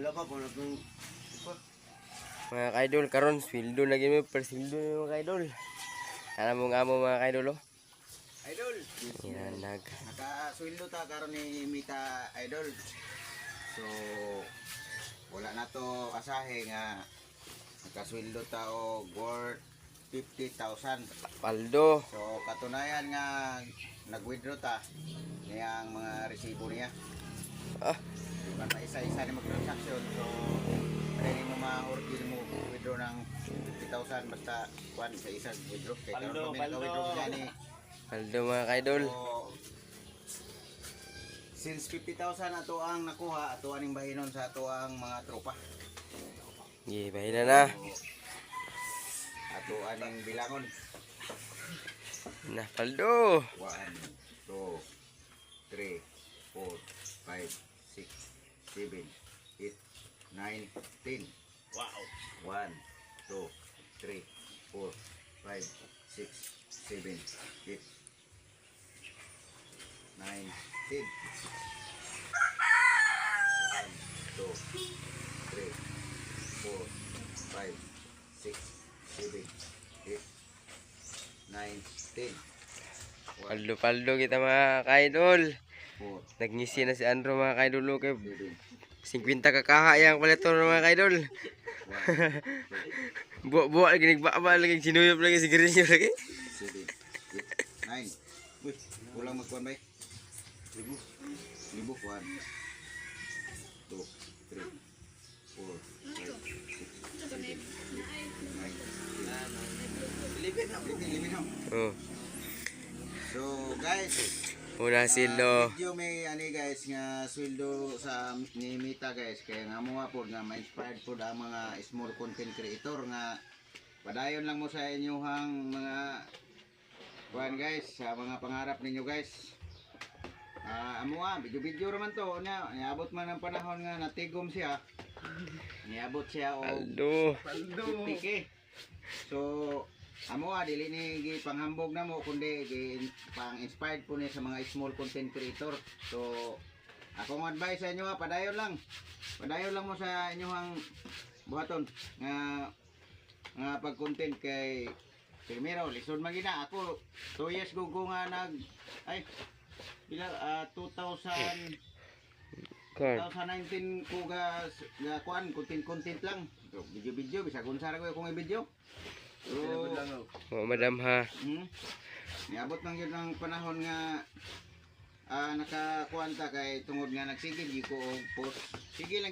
Wala pa ko naging Mga kaidol karon sweldo lagi mo persweldo mga kaidol. Ana mo nga mo mga kaidol oh. idol. Yan Nakasweldo ta karon ni Mita idol. So wala na to asahe nga nakasweldo ta og worth 50,000. paldo. So katunayan nga nag-withdraw ta niyang mga resibo niya. Ah, Di ba na isa-isa ni mag-transaction. So pwede mo ma-order mo withdraw ng 50,000 basta kuan sa isang withdraw. Kaya karon kami naka-withdraw niya ni. paldo mga kaidol. So, since 50,000 ato ang nakuha, ato aning bahinon sa ato ang mga tropa. Gi bahina na. Ato aning bilangon. Nah paldo. 1, 2, 3, 4, 5, 6, 7, 8, 9, 10. Wow. 1, 2, 3, 4, 5, 6, 7, 8, 9, 10. 1, 2, 3, 4, 5, 6, 7, 8, 9, 10. Paldo kita mga kaidol. 4, Nagngisi na si Andro mga kaidol oh, kay 7, 50 kakaha yang paliton mga kaidol. 1, 2, Buak-buak lagi nagbaba lagi sinuyop lagi sigarilyo lagi. 7, 8, 9. Uy, kulang magkuhan ba? Libo. 1, 2, 3, 4, 5, 6, 7, 8, 9, 10. Oh, So guys, una silo. video may ani guys nga sweldo sa ni Mita guys kaya nga mo pod nga ma-inspired pod ang mga small content creator nga padayon lang mo sa inyong mga kuan guys sa mga pangarap ninyo guys. Amo video raman to nya niabot man ang panahon nga natigom siya. Niabot siya og Paldo. 50K. So amo dili ni gipanghambog na mo kundi pang inspired po ni sa mga small content creator. So akong advice sa inyo padayon lang mo sa inyong buhaton nga pag content kay primero lisod magina ako 2 years gugo nga pila 2019 ko ga kuan content lang. So, video bisa unsara ko akong i-video. So, Oh, madam ha. niabot lang yun ang panahon nga nakakuan ta kay tungod nga nagsigil ko og post. Sige lang